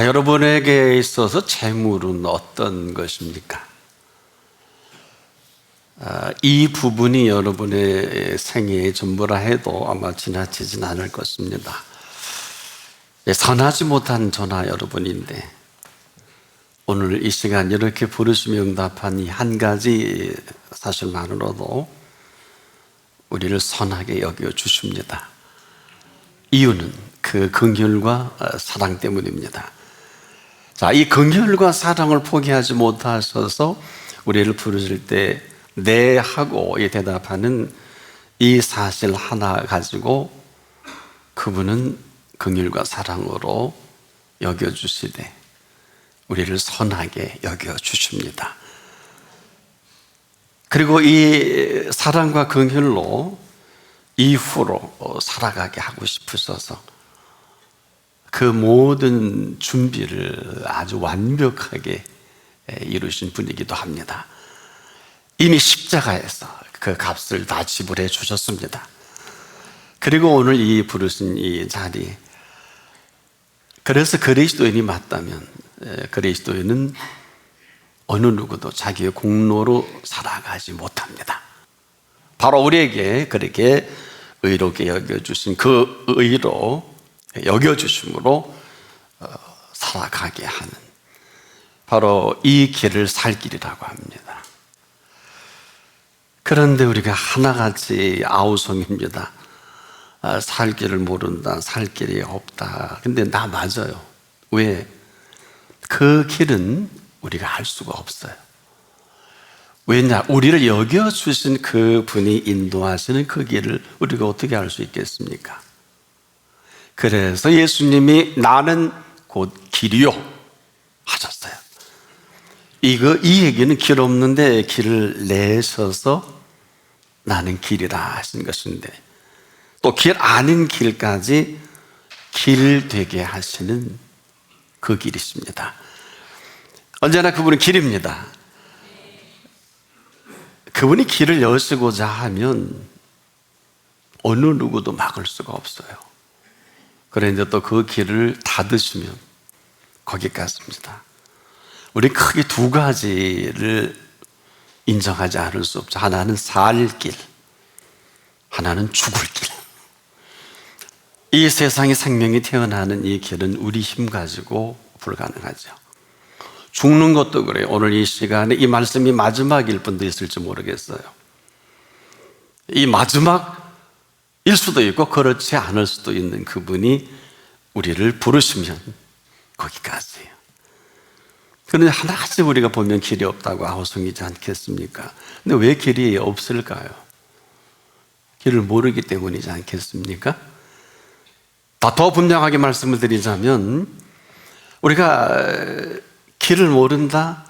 여러분에게 있어서 재물은 어떤 것입니까? 이 부분이 여러분의 생애의 전부라 해도 아마 지나치진 않을 것입니다. 선하지 못한 저나 여러분인데 오늘 이 시간 이렇게 부르시며 응답한 이 한 가지 사실만으로도 우리를 선하게 여겨주십니다. 이유는 그 긍휼과 사랑 때문입니다. 자, 이 긍휼과 사랑을 포기하지 못하셔서 우리를 부르실 때 네 하고 대답하는 이 사실 하나 가지고 그분은 긍휼과 사랑으로 여겨주시되 우리를 선하게 여겨주십니다. 그리고 이 사랑과 긍휼로 이후로 살아가게 하고 싶으셔서 그 모든 준비를 아주 완벽하게 이루신 분이기도 합니다. 이미 십자가에서 그 값을 다 지불해 주셨습니다. 그리고 오늘 이 부르신 이 자리, 그래서 그리스도인이 맞다면 그리스도인은 어느 누구도 자기의 공로로 살아가지 못합니다. 바로 우리에게 그렇게 의롭게 여겨주신 그 의로 여겨주심으로 살아가게 하는 바로 이 길을 살 길이라고 합니다. 그런데 우리가 하나같이 아우성입니다. 살 길을 모른다, 살 길이 없다. 근데 나 맞아요. 왜? 그 길은 우리가 알 수가 없어요. 왜냐? 우리를 여겨주신 그 분이 인도하시는 그 길을 우리가 어떻게 알 수 있겠습니까? 그래서 예수님이 나는 곧 길이요 하셨어요. 이 얘기는 길 없는데 길을 내셔서 나는 길이라 하신 것인데 또 길 아닌 길까지 길 되게 하시는 그 길이십니다. 언제나 그분은 길입니다. 그분이 길을 여시고자 하면 어느 누구도 막을 수가 없어요. 그런데 또 그 길을 닫으시면 거기까지입니다. 우리 크게 두 가지를 인정하지 않을 수 없죠. 하나는 살 길, 하나는 죽을 길. 이 세상에 생명이 태어나는 이 길은 우리 힘 가지고 불가능하죠. 죽는 것도 그래요. 오늘 이 시간에 이 말씀이 마지막일 분도 있을지 모르겠어요. 이 마지막일 수도 있고 그렇지 않을 수도 있는 그분이 우리를 부르시면 거기까지예요. 그런데 하나씩 우리가 보면 길이 없다고 아우성이지 않겠습니까? 근데 왜 길이 없을까요? 길을 모르기 때문이지 않겠습니까? 더 분명하게 말씀을 드리자면 우리가 길을 모른다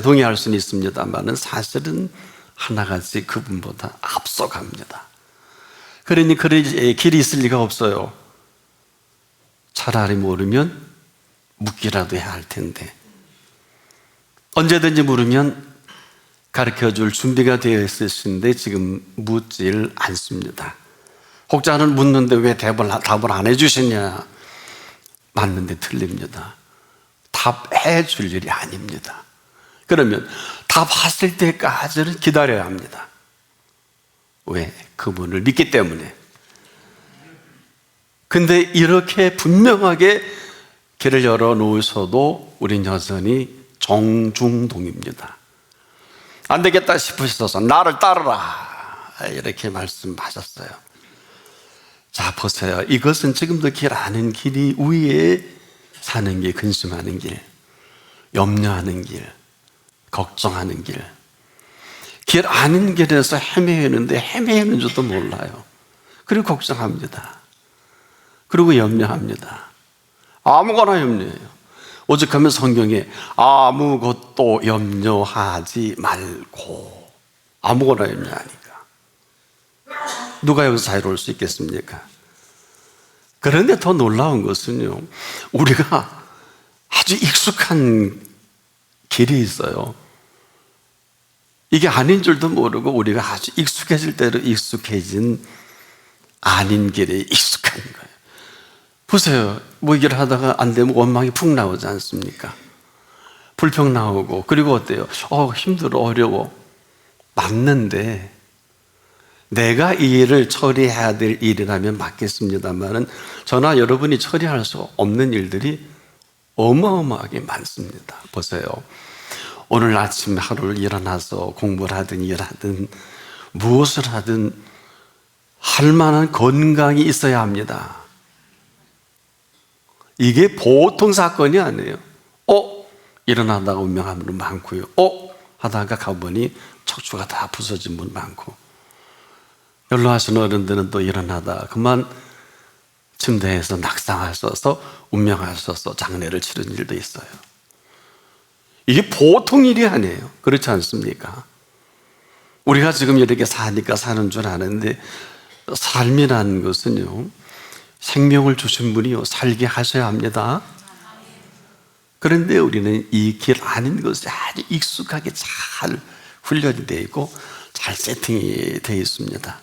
동의할 수는 있습니다만 사실은 하나같이 그분보다 앞서갑니다. 그러니 길이 있을 리가 없어요. 차라리 모르면 묻기라도 해야 할 텐데 언제든지 물으면 가르쳐줄 준비가 되어 있으신데 지금 묻질 않습니다. 혹자는 묻는데 왜 답을 안 해주시냐? 맞는데 틀립니다. 답해 줄 일이 아닙니다. 그러면 답하실 때까지는 기다려야 합니다. 왜? 그분을 믿기 때문에. 근데 이렇게 분명하게 길을 열어놓으셔도 우린 여전히 정중동입니다. 안 되겠다 싶으셔서 나를 따르라 이렇게 말씀하셨어요. 자, 보세요. 이것은 지금도 길 아는 길이 위에 사는 길, 근심하는 길, 염려하는 길, 걱정하는 길. 길 아는 길에서 헤매는데 헤매는 줄도 몰라요. 그리고 걱정합니다. 그리고 염려합니다. 아무거나 염려해요. 오죽하면 성경에 아무것도 염려하지 말고 아무거나 염려하니까 누가 여기서 자유로울 수 있겠습니까? 그런데 더 놀라운 것은요, 우리가 아주 익숙한 길이 있어요. 이게 아닌 줄도 모르고 우리가 아주 익숙해질 대로 익숙해진 아닌 길에 익숙한 거예요. 보세요. 뭐 이걸 하다가 안 되면 원망이 푹 나오지 않습니까? 불평 나오고. 그리고 어때요? 힘들어, 어려워. 맞는데 내가 이 일을 처리해야 될 일이라면 맞겠습니다만은 저나 여러분이 처리할 수 없는 일들이 어마어마하게 많습니다. 보세요. 오늘 아침 하루를 일어나서 공부를 하든 일하든 무엇을 하든 할 만한 건강이 있어야 합니다. 이게 보통 사건이 아니에요. 일어나다가 운명한 분 많고요. 하다가 가보니 척추가 다 부서진 분 많고, 연로하신 어른들은 또 일어나다 그만 침대에서 낙상하셔서 운명하셔서 장례를 치른 일도 있어요. 이게 보통 일이 아니에요. 그렇지 않습니까? 우리가 지금 이렇게 사니까 사는 줄 아는데, 삶이라는 것은요, 생명을 주신 분이요, 살게 하셔야 합니다. 그런데 우리는 이 길 아닌 것에 아주 익숙하게 잘 훈련이 되어 있고 잘 세팅이 되어 있습니다.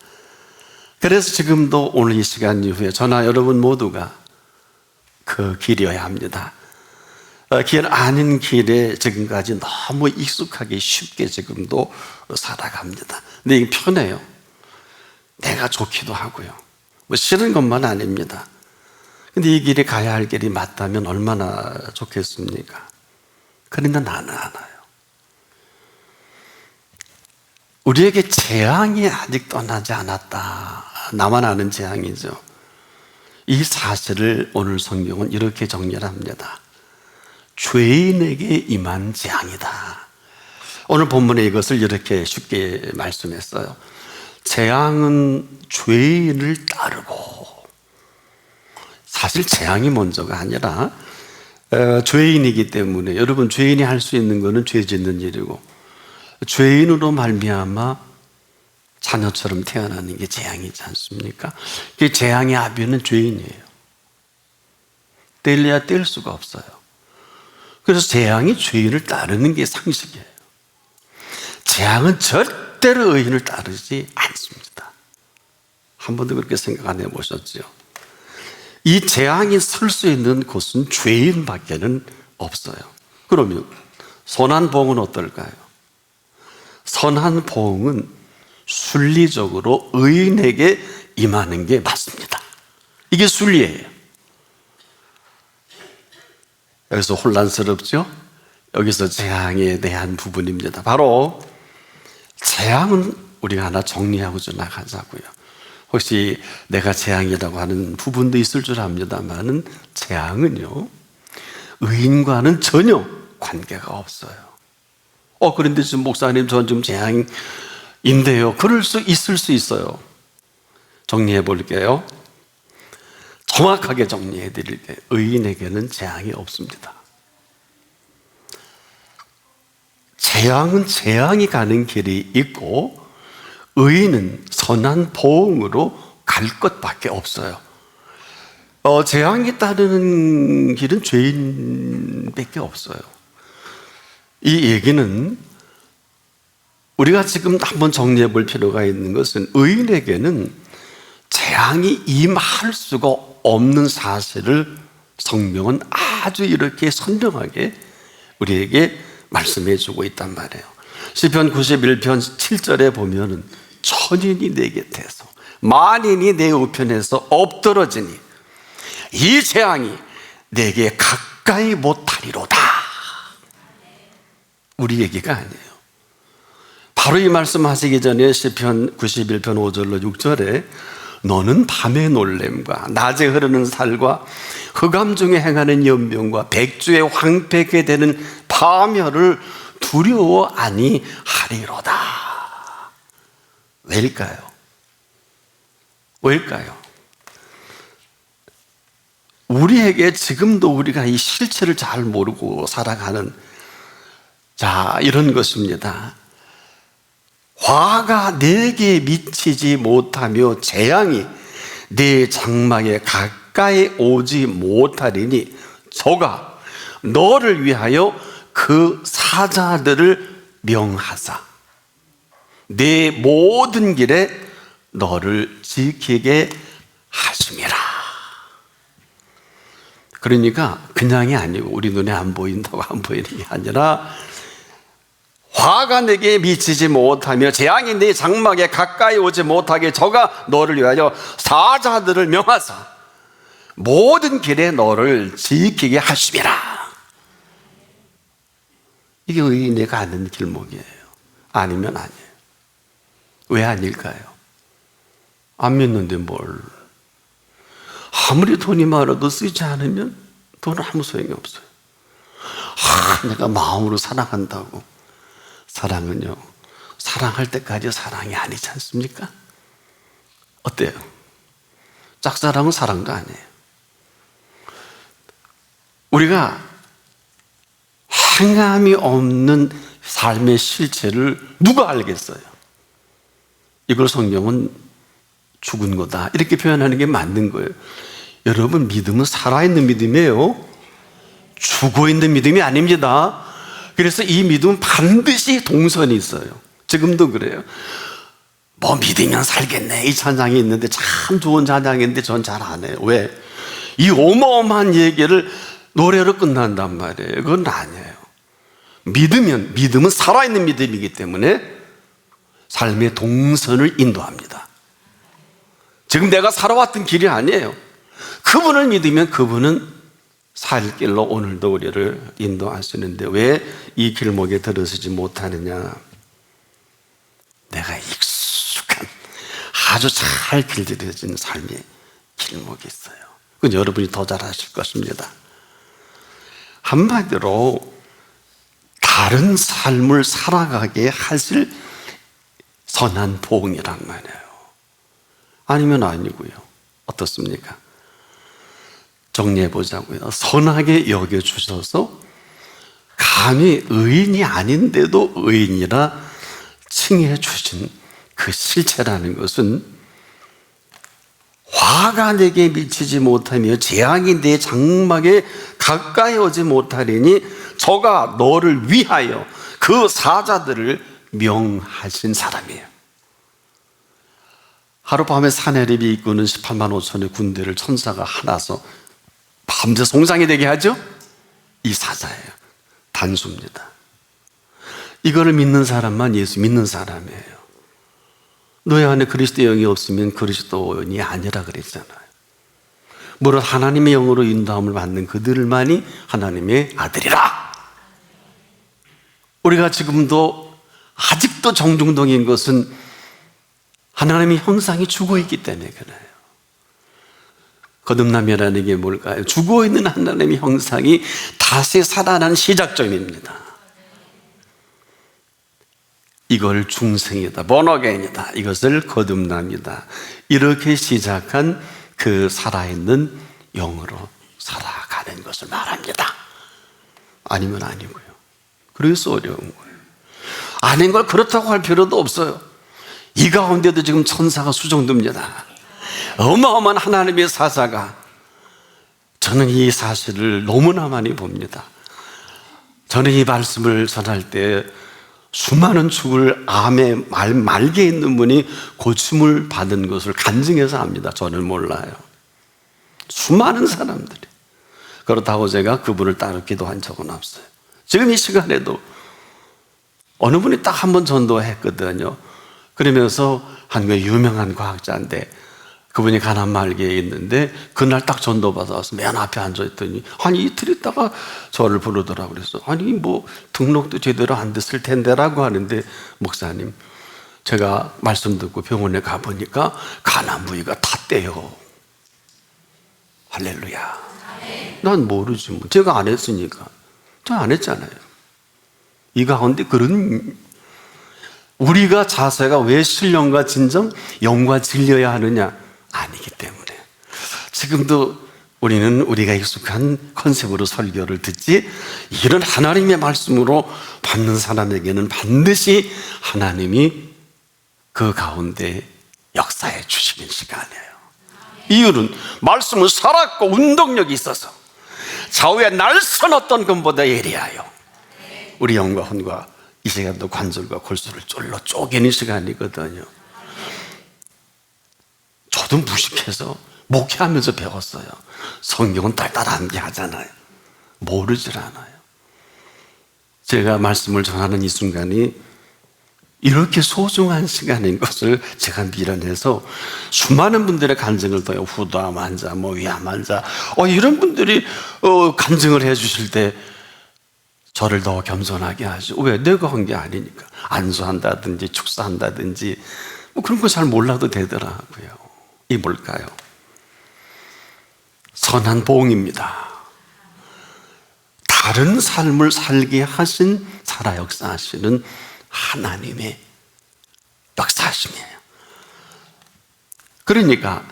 그래서 지금도 오늘 이 시간 이후에 저나 여러분 모두가 그 길이어야 합니다. 길 아닌 길에 지금까지 너무 익숙하게 쉽게 지금도 살아갑니다. 근데 이게 편해요. 내가 좋기도 하고요. 뭐 싫은 것만 아닙니다. 근데 이 길이 가야 할 길이 맞다면 얼마나 좋겠습니까? 그런데 나는 알아요. 우리에게 재앙이 아직 떠나지 않았다. 나만 아는 재앙이죠. 이 사실을 오늘 성경은 이렇게 정리를 합니다. 죄인에게 임한 재앙이다. 오늘 본문에 이것을 이렇게 쉽게 말씀했어요. 재앙은 죄인을 따르고, 사실 재앙이 먼저가 아니라 죄인이기 때문에, 여러분 죄인이 할 수 있는 것은 죄 짓는 일이고, 죄인으로 말미암아 자녀처럼 태어나는 게 재앙이지 않습니까? 그 재앙의 아비는 죄인이에요. 떼려야 뗄 수가 없어요. 그래서 재앙이 죄인을 따르는 게 상식이에요. 재앙은 절대로 의인을 따르지 않습니다. 한 번도 그렇게 생각 안 해보셨죠? 이 재앙이 설 수 있는 곳은 죄인밖에는 없어요. 그러면 선한 보응은 어떨까요? 선한 보응은 순리적으로 의인에게 임하는 게 맞습니다. 이게 순리예요. 여기서 혼란스럽죠? 여기서 재앙에 대한 부분입니다. 바로 재앙은 우리가 하나 정리하고 좀 나가자고요. 혹시 내가 재앙이라고 하는 부분도 있을 줄 압니다만은, 재앙은요, 의인과는 전혀 관계가 없어요. 그런데 지금 목사님, 전 좀 재앙인데요. 그럴 수 있을 수 있어요. 정리해 볼게요. 정확하게 정리해 드릴게요. 의인에게는 재앙이 없습니다. 재앙은 재앙이 가는 길이 있고, 의인은 선한 보응으로 갈 것밖에 없어요. 재앙이 따르는 길은 죄인밖에 없어요. 이 얘기는 우리가 지금 한번 정리해 볼 필요가 있는 것은, 의인에게는 재앙이 임할 수가 없는 사실을 성경은 아주 이렇게 선명하게 우리에게 말씀해 주고 있단 말이에요. 시편 91편 7절에 보면은, 천인이 내 곁에서 만인이 내 우편에서 엎드러지니 이 재앙이 내게 가까이 못하리로다. 우리 얘기가 아니에요. 바로 이 말씀하시기 전에 시편 91편 5절로 6절에 너는 밤의 놀램과 낮에 흐르는 살과 흑암 중에 행하는 연병과 백주에 황폐케 되는 파멸을 두려워 아니하리로다. 왜일까요? 왜일까요? 우리에게 지금도 우리가 이 실체를 잘 모르고 살아가는, 이런 것입니다. 화가 내게 미치지 못하며 재앙이 내 장막에 가까이 오지 못하리니 저가 너를 위하여 그 사자들을 명하사 내 모든 길에 너를 지키게 하심이라. 그러니까 그냥이 아니고 우리 눈에 안 보인다고 안 보이는 게 아니라 화가 내게 미치지 못하며 재앙이 내 장막에 가까이 오지 못하게 저가 너를 위하여 사자들을 명하사 모든 길에 너를 지키게 하심이라. 이게 의인이 가는 길목이에요. 아니면 아니에요. 왜 아닐까요? 안 믿는데 뭘. 아무리 돈이 많아도 쓰지 않으면 돈은 아무 소용이 없어요. 내가 마음으로 사랑한다고. 사랑은요, 사랑할 때까지 사랑이 아니지 않습니까? 어때요? 짝사랑은 사랑도 아니에요. 우리가 행함이 없는 삶의 실체를 누가 알겠어요? 이걸 성경은 죽은 거다 이렇게 표현하는 게 맞는 거예요. 여러분, 믿음은 살아있는 믿음이에요. 죽어있는 믿음이 아닙니다. 그래서 이 믿음은 반드시 동선이 있어요. 지금도 그래요. 뭐 믿으면 살겠네, 이 찬양이 있는데 참 좋은 찬양인데 전 잘 안 해요. 왜? 이 어마어마한 얘기를 노래로 끝난단 말이에요. 그건 아니에요. 믿음은 살아있는 믿음이기 때문에 삶의 동선을 인도합니다. 지금 내가 살아왔던 길이 아니에요. 그분을 믿으면 그분은 살 길로 오늘도 우리를 인도하시는데 왜 이 길목에 들어서지 못하느냐? 내가 익숙한 아주 잘 길들여진 삶의 길목이 있어요. 그건 여러분이 더 잘 아실 것입니다. 한마디로 다른 삶을 살아가게 하실 선한 복이란 말이에요. 아니면 아니고요. 어떻습니까? 정리해 보자고요. 선하게 여겨주셔서 감히 의인이 아닌데도 의인이라 칭해 주신 그 실체라는 것은 화가 내게 미치지 못하며 재앙이 내 장막에 가까이 오지 못하리니 저가 너를 위하여 그 사자들을 명하신 사람이에요. 하룻밤에 사내립이 이끄는 18만 5천의 군대를 천사가 하나서 밤새 송장이 되게 하죠? 이 사자예요. 단수입니다. 이거를 믿는 사람만 예수 믿는 사람이에요. 너희 안에 그리스도의 영이 없으면 그리스도인이 아니라 그랬잖아요. 무릇 하나님의 영으로 인도함을 받는 그들만이 하나님의 아들이라. 우리가 지금도 아직도 정중동인 것은 하나님의 형상이 죽어있기 때문에 그래요. 거듭남이라는 게 뭘까요? 죽어있는 하나님의 형상이 다시 살아난 시작점입니다. 이걸 중생이다, 번어게인이다, 이것을 거듭남이다, 이렇게 시작한 그 살아있는 영으로 살아가는 것을 말합니다. 아니면 아니고요. 그래서 어려운 거예요. 아닌 걸 그렇다고 할 필요도 없어요. 이 가운데도 지금 천사가 수정됩니다. 어마어마한 하나님의 사자가, 저는 이 사실을 너무나 많이 봅니다. 저는 이 말씀을 전할 때 수많은 죽을 암에 말게 있는 분이 고침을 받은 것을 간증해서 압니다. 저는 몰라요. 수많은 사람들이. 그렇다고 제가 그분을 따로 기도한 적은 없어요. 지금 이 시간에도 어느 분이 딱 한 번 전도했거든요. 그러면서 한국의 유명한 과학자인데 그분이 가난 말기에 있는데 그날 딱 전도받아서 맨 앞에 앉아있더니 아니 이틀 있다가 저를 부르더라고. 그래서 아니 뭐 등록도 제대로 안 됐을 텐데라고 하는데, 목사님 제가 말씀 듣고 병원에 가보니까 가난 부위가 탔대요. 할렐루야. 난 모르지 뭐. 제가 안 했으니까. 저 안 했잖아요. 이 가운데 그런, 우리가 자세가 왜 신령과 진정, 영과 진리여야 하느냐? 아니기 때문에. 지금도 우리는 우리가 익숙한 컨셉으로 설교를 듣지, 이런 하나님의 말씀으로 받는 사람에게는 반드시 하나님이 그 가운데 역사해 주시는 시간이에요. 이유는 말씀은 살았고 운동력이 있어서 좌우에 날선 어떤 것보다 예리하여 우리 영과 혼과 이 시간도 관절과 골수를 쫄로 쪼개는 시간이거든요. 저도 무식해서 목회하면서 배웠어요. 성경은 딸딸하게 하잖아요. 모르질 않아요. 제가 말씀을 전하는 이 순간이 이렇게 소중한 시간인 것을 제가 미련해서 수많은 분들의 간증을 더요. 후담 환자, 위암 환자, 이런 분들이 간증을 해주실 때 저를 더 겸손하게 하죠. 왜? 내가 한 게 아니니까. 안수한다든지 축사한다든지 그런 거 잘 몰라도 되더라고요. 이게 뭘까요? 선한 보응입니다. 다른 삶을 살게 하신 살아 역사하시는 하나님의 역사하심이에요. 그러니까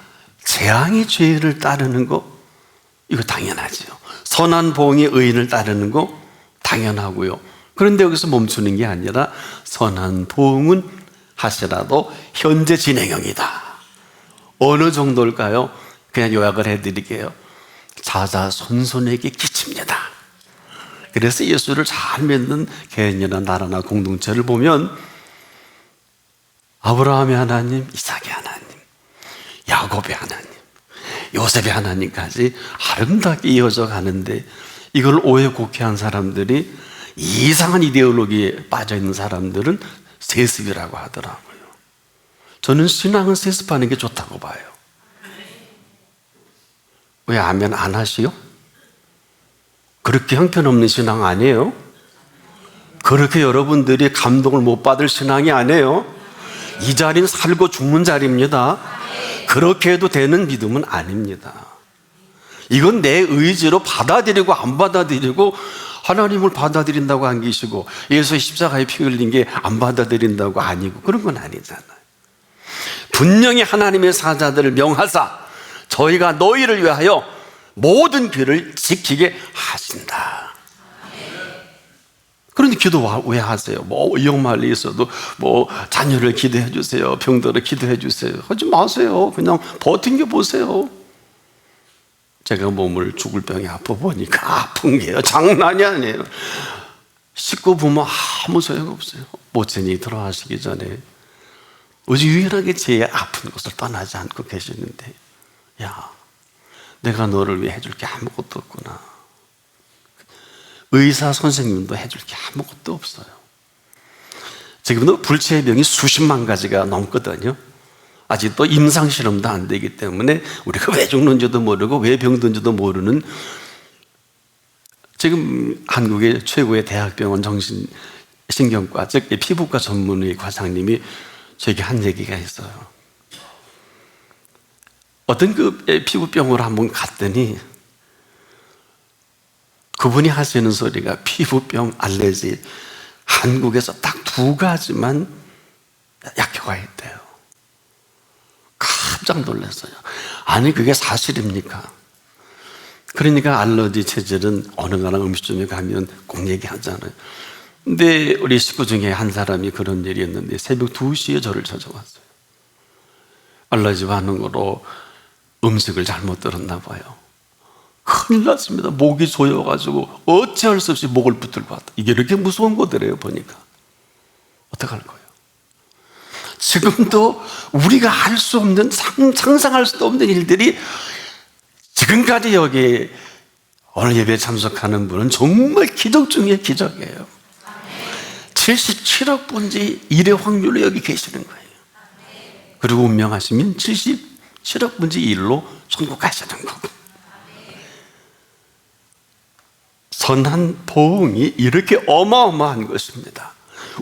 재앙이 죄를 따르는 거 이거 당연하지요. 선한 보응이 의인을 따르는 거 당연하고요. 그런데 여기서 멈추는 게 아니라 선한 보응은 하시라도 현재 진행형이다. 어느 정도일까요? 그냥 요약을 해드릴게요. 자자손손에게 끼칩니다. 그래서 예수를 잘 믿는 개인이나 나라나 공동체를 보면 아브라함의 하나님, 이삭의 하나님, 야곱의 하나님, 요셉의 하나님까지 아름답게 이어져 가는데 이걸 오해 곡해한 사람들이 이상한 이데올로기에 빠져있는 사람들은 세습이라고 하더라고요. 저는 신앙은 세습하는 게 좋다고 봐요. 왜 아멘 안 하시요? 그렇게 형편없는 신앙 아니에요? 그렇게 여러분들이 감동을 못 받을 신앙이 아니에요? 이 자리는 살고 죽는 자리입니다. 그렇게 해도 되는 믿음은 아닙니다. 이건 내 의지로 받아들이고 안 받아들이고 하나님을 받아들인다고 안 계시고 예수의 십자가에 피 흘린 게 안 받아들인다고 아니고 그런 건 아니잖아요. 분명히 하나님의 사자들을 명하사 저희가 너희를 위하여 모든 길을 지키게 하신다. 그런데 기도 왜 하세요? 위험할리 있어도 자녀를 기도해 주세요. 병들어 기도해 주세요. 하지 마세요. 그냥 버틴 게 보세요. 제가 몸을 죽을 병에 아파 보니까 아픈 게요. 장난이 아니에요. 씻고 보면 아무 소용없어요. 모친이 돌아가시기 전에 오직 유일하게 제 아픈 것을 떠나지 않고 계시는데 야, 내가 너를 위해 해줄 게 아무것도 없구나. 의사 선생님도 해줄 게 아무것도 없어요. 지금도 불치의 병이 수십만 가지가 넘거든요. 아직도 임상실험도 안 되기 때문에 우리가 왜 죽는지도 모르고 왜 병든지도 모르는 지금 한국의 최고의 대학병원 정신신경과 즉 피부과 전문의 과장님이 저에게 한 얘기가 있어요. 어떤 피부병으로 한번 갔더니 그분이 하시는 소리가 피부병, 알레르기 한국에서 딱 2가지만 약효가 있대요. 깜짝 놀랐어요. 아니 그게 사실입니까? 그러니까 알러지 체질은 어느 가나 음식점에 가면 꼭 얘기하잖아요. 근데 우리 식구 중에 한 사람이 그런 일이 있는데 새벽 2시에 저를 찾아왔어요. 알러지 반응으로 음식을 잘못 들었나 봐요. 큰일 났습니다. 목이 조여가지고 어찌할 수 없이 목을 붙들고 왔다. 이게 이렇게 무서운 거더래요. 보니까 어떡할 거예요? 지금도 우리가 할 수 없는 상상할 수도 없는 일들이 지금까지 여기 오늘 예배에 참석하는 분은 정말 기적 중에 기적이에요. 77억 분지 1의 확률로 여기 계시는 거예요. 그리고 운명하시면 77억 분지 1로 천국 가시는 거고. 선한 보응이 이렇게 어마어마한 것입니다.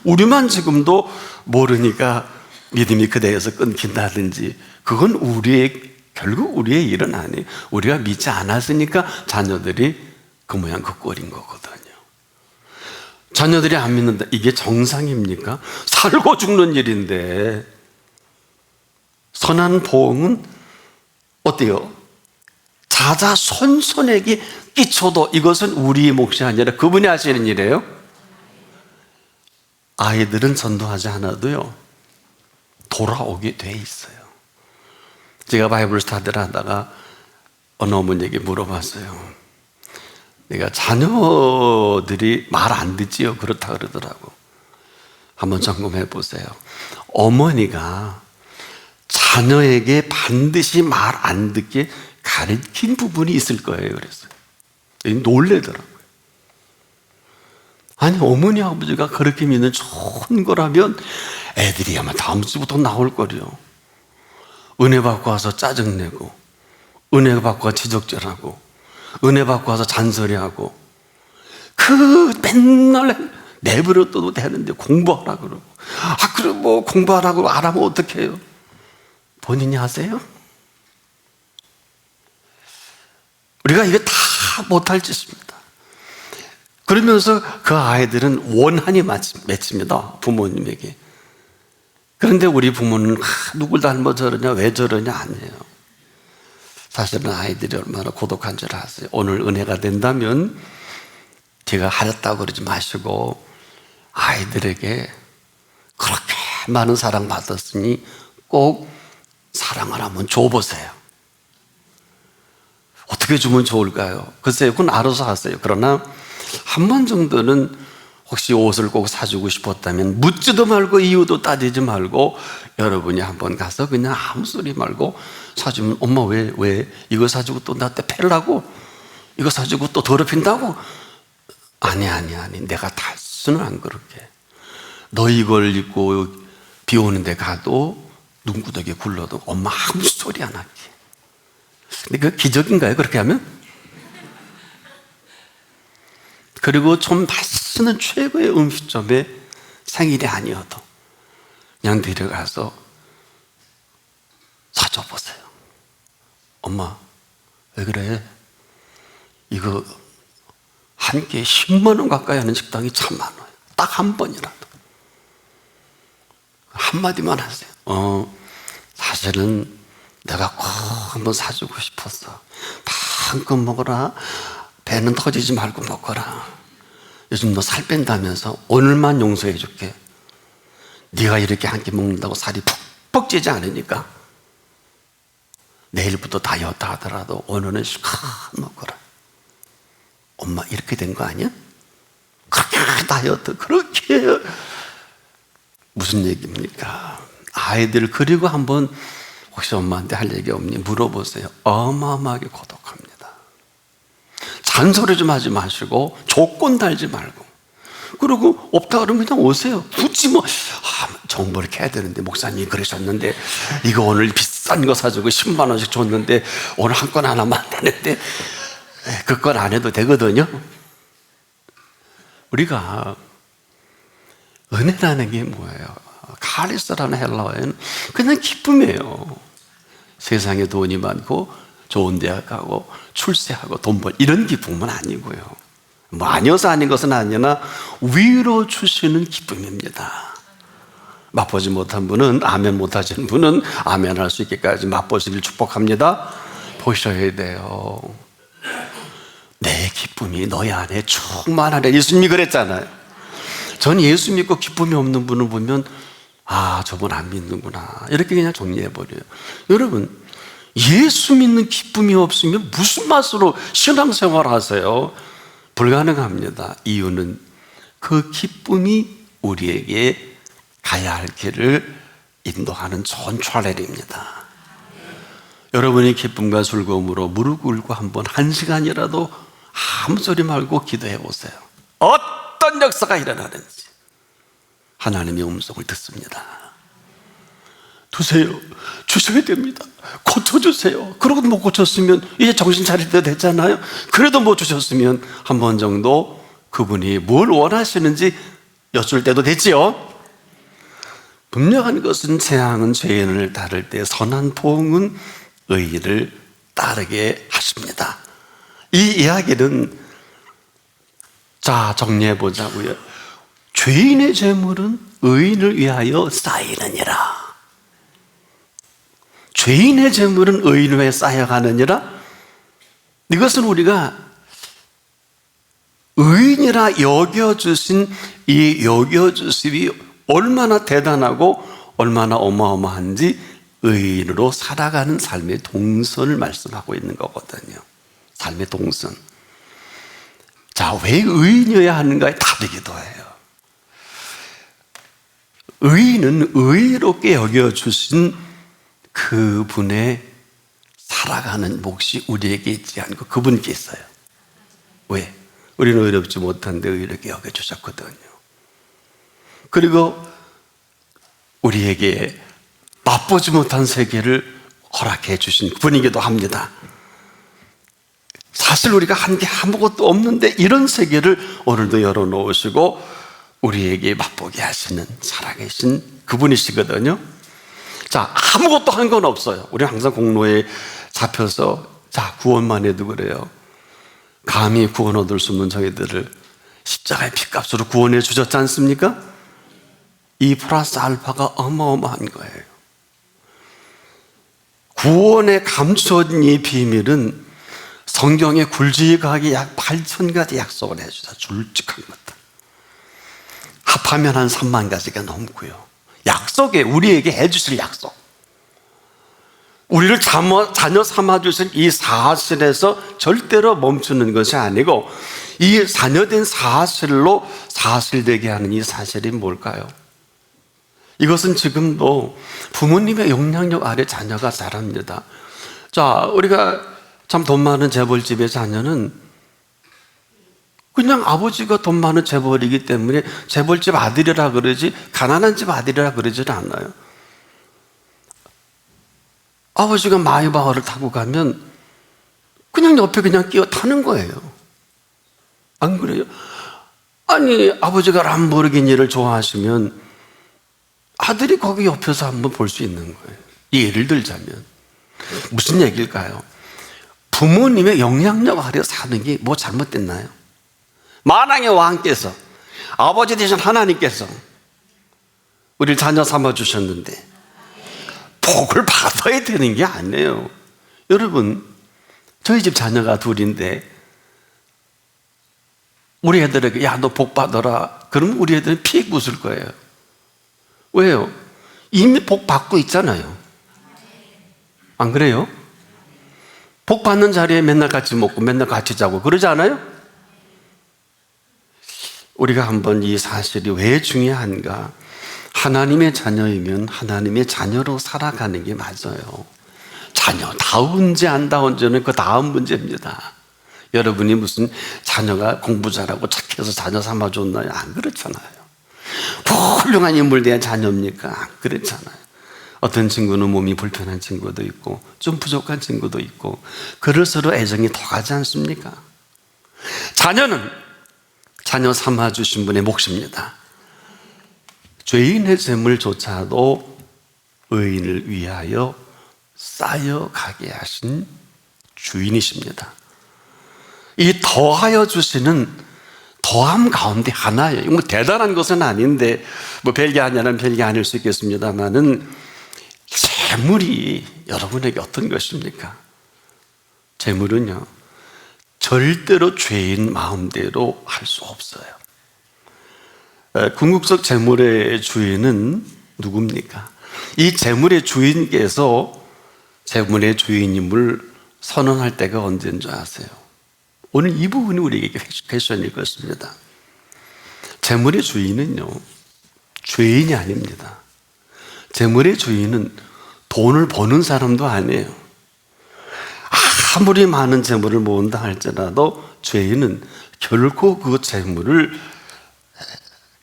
우리만 지금도 모르니까 믿음이 그대에서 끊긴다든지 그건 결국 우리의 일은 아니에요. 우리가 믿지 않았으니까 자녀들이 그 모양 그 꼴인 거거든요. 자녀들이 안 믿는다. 이게 정상입니까? 살고 죽는 일인데. 선한 보응은 어때요? 자자손손에게 끼쳐도 이것은 우리의 몫이 아니라 그분이 하시는 일이에요. 아이들은 전도하지 않아도요 돌아오게 돼 있어요. 제가 바이블 스타디를 하다가 어느 어머니에게 물어봤어요. 내가 자녀들이 말 안 듣지요? 그렇다 그러더라고. 한번 점검해 보세요. 어머니가 자녀에게 반드시 말 안 듣게 가르친 부분이 있을 거예요. 그래서 놀래더라고요. 아니, 어머니 아버지가 그렇게 믿는 좋은 거라면 애들이 아마 다음 주부터 나올 거래요. 은혜 받고 와서 짜증내고, 은혜 받고 와서 지적질하고, 은혜 받고 와서 잔소리하고, 맨날 내버려둬도 되는데 공부하라 그러고, 그럼 뭐 공부하라고 안 하면 어떡해요? 본인이 하세요? 우리가 이거 다 못할 짓입니다. 그러면서 그 아이들은 원한이 맺힙니다, 부모님에게. 그런데 우리 부모는 누굴 닮아 저러냐, 왜 저러냐 아니에요. 사실은 아이들이 얼마나 고독한 줄 아세요? 오늘 은혜가 된다면 제가 하렸다고 그러지 마시고 아이들에게 그렇게 많은 사랑 받았으니 꼭 사랑을 한번 줘보세요. 어떻게 주면 좋을까요? 글쎄요, 그건 알아서 하세요. 그러나 한 번 정도는 혹시 옷을 꼭 사주고 싶었다면 묻지도 말고 이유도 따지지 말고 여러분이 한번 가서 그냥 아무 소리 말고 사주면, 엄마 왜 이거 사주고 또 나한테 패려고? 이거 사주고 또 더럽힌다고? 아니 내가 다시는 안 그렇게. 너 이걸 입고 비 오는 데 가도 눈구덕에 굴러도 엄마 아무 소리 안 할게. 근데 그 기적인가요, 그렇게 하면? 그리고 좀 맛있는 최고의 음식점에 생일이 아니어도 그냥 데려가서 사줘보세요. 엄마, 왜 그래? 이거 한 끼에 10만 원 가까이 하는 식당이 참 많아요. 딱 한 번이라도. 한마디만 하세요. 사실은 내가 꼭 한번 사주고 싶었어. 마음껏 먹어라. 배는 터지지 말고 먹어라. 요즘 너 살 뺀다면서 오늘만 용서해 줄게. 네가 이렇게 한 끼 먹는다고 살이 푹푹 찌지 않으니까 내일부터 다이어트 하더라도 오늘은 실컷 먹어라. 엄마 이렇게 된 거 아니야? 그렇게 다이어트 그렇게. 무슨 얘기입니까? 아이들 그리고 한번 혹시 엄마한테 할 얘기 없니? 물어보세요. 어마어마하게 고독합니다. 잔소리 좀 하지 마시고 조건 달지 말고, 그리고 없다 그러면 그냥 오세요. 굳이 정보를 캐야 되는데 목사님이 그러셨는데 이거 오늘 비싼 거 사주고 10만 원씩 줬는데 오늘 한 건 하나만 안 되는데 그 건 안 해도 되거든요. 우리가 은혜라는 게 뭐예요? 카리스라는 헬라어에는 그냥 기쁨이에요. 세상에 돈이 많고 좋은 대학 가고 출세하고 돈 벌 이런 기쁨은 아니고요. 뭐 아니어서 아닌 것은 아니나 위로 주시는 기쁨입니다. 맛보지 못한 분은, 아멘 못하시는 분은 아멘 할 수 있기까지 맛보시길 축복합니다. 보셔야 돼요. 내 기쁨이 너희 안에 충만하래. 예수님이 그랬잖아요. 전 예수 믿고 기쁨이 없는 분을 보면 저분 안 믿는구나 이렇게 그냥 정리해버려요. 여러분, 예수 믿는 기쁨이 없으면 무슨 맛으로 신앙생활 하세요? 불가능합니다. 이유는 그 기쁨이 우리에게 가야 할 길을 인도하는 좋은 트레일입니다. 여러분이 기쁨과 즐거움으로 무릎 꿇고 한번 1시간이라도 아무 소리 말고 기도해 보세요. 어떤 역사가 일어나는지 하나님의 음성을 듣습니다. 두세요. 주셔야 됩니다. 고쳐주세요. 그러고 못 고쳤으면 이제 정신 차릴 때 됐잖아요. 그래도 못 주셨으면 한 번 정도 그분이 뭘 원하시는지 여쭐 때도 됐지요. 분명한 것은 재앙은 죄인을 따를 때 선한 보응은 의인을 따르게 하십니다. 이 이야기는 정리해 보자고요. 죄인의 재물은 의인을 위하여 쌓이느니라. 죄인의 재물은 의인을 위해 쌓여가느니라. 이것은 우리가 의인이라 여겨주신 이 여겨주심이 얼마나 대단하고 얼마나 어마어마한지 의인으로 살아가는 삶의 동선을 말씀하고 있는 거거든요. 삶의 동선. 왜 의인이어야 하는가에 답이기도 해요. 의인은 의롭게 여겨주신 그분의 살아가는 몫이 우리에게 있지 않고 그분께 있어요. 왜? 우리는 의롭지 못한데 의롭게 여겨주셨거든요. 그리고 우리에게 맛보지 못한 세계를 허락해 주신 분이기도 합니다. 사실 우리가 한 게 아무것도 없는데 이런 세계를 오늘도 열어놓으시고 우리에게 맛보게 하시는 살아계신 그분이시거든요. 자, 아무것도 한 건 없어요. 우리 항상 공로에 잡혀서 자, 구원만 해도 그래요. 감히 구원 얻을 수 없는 저희들을 십자가의 피값으로 구원해 주셨지 않습니까? 이 플러스 알파가 어마어마한 거예요. 구원에 감춰진 이 비밀은 성경에 굴지각이 약 8,000가지 약속을 해주다 줄직한 것들. 합하면 한 3만 가지가 넘고요. 약속에 우리에게 해주실 약속. 우리를 자녀 삼아주신 이 사실에서 절대로 멈추는 것이 아니고 이 자녀된 사실로 사실되게 하는 이 사실이 뭘까요? 이것은 지금도 부모님의 영향력 아래 자녀가 자랍니다. 자, 우리가 참 돈 많은 재벌집의 자녀는 그냥 아버지가 돈 많은 재벌이기 때문에 재벌집 아들이라 그러지 가난한 집 아들이라 그러지는 않아요. 아버지가 마이바흐를 타고 가면 그냥 옆에 그냥 끼어 타는 거예요. 안 그래요? 아니, 아버지가 람보르기니를 좋아하시면 아들이 거기 옆에서 한번 볼 수 있는 거예요. 예를 들자면 무슨 얘기일까요? 부모님의 영향력 아래 사는 게 뭐 잘못됐나요? 만왕의 왕께서 아버지 대신 하나님께서 우리를 자녀 삼아 주셨는데 복을 받아야 되는 게 아니에요. 여러분, 저희 집 자녀가 둘인데 우리 애들에게 야, 너 복 받아라 그러면 우리 애들은 픽 웃을 거예요. 왜요? 이미 복 받고 있잖아요. 안 그래요? 복 받는 자리에 맨날 같이 먹고 맨날 같이 자고 그러지 않아요? 우리가 한번 이 사실이 왜 중요한가? 하나님의 자녀이면 하나님의 자녀로 살아가는 게 맞아요. 자녀다운지 안 다운지는 그 다음 문제입니다. 여러분이 무슨 자녀가 공부 잘하고 착해서 자녀 삼아줬나요? 안 그렇잖아요. 훌륭한 인물 된 자녀입니까? 안 그렇잖아요. 어떤 친구는 몸이 불편한 친구도 있고 좀 부족한 친구도 있고 그럴수록 애정이 더 가지 않습니까? 자녀는 자녀 삼아주신 분의 몫입니다. 죄인의 재물조차도 의인을 위하여 쌓여가게 하신 주인이십니다. 이 더하여 주시는 더함 가운데 하나예요. 뭐 대단한 것은 아닌데 뭐 별게 아니라면 별게 아닐 수 있겠습니다만은 재물이 여러분에게 어떤 것입니까? 재물은요 절대로 죄인 마음대로 할 수 없어요. 궁극적 재물의 주인은 누굽니까? 이 재물의 주인께서 재물의 주인임을 선언할 때가 언제인 줄 아세요? 오늘 이 부분이 우리에게 퀘스천일 것입니다. 재물의 주인은요 죄인이 아닙니다. 재물의 주인은 돈을 버는 사람도 아니에요. 아무리 많은 재물을 모은다 할지라도 죄인은 결코 그 재물을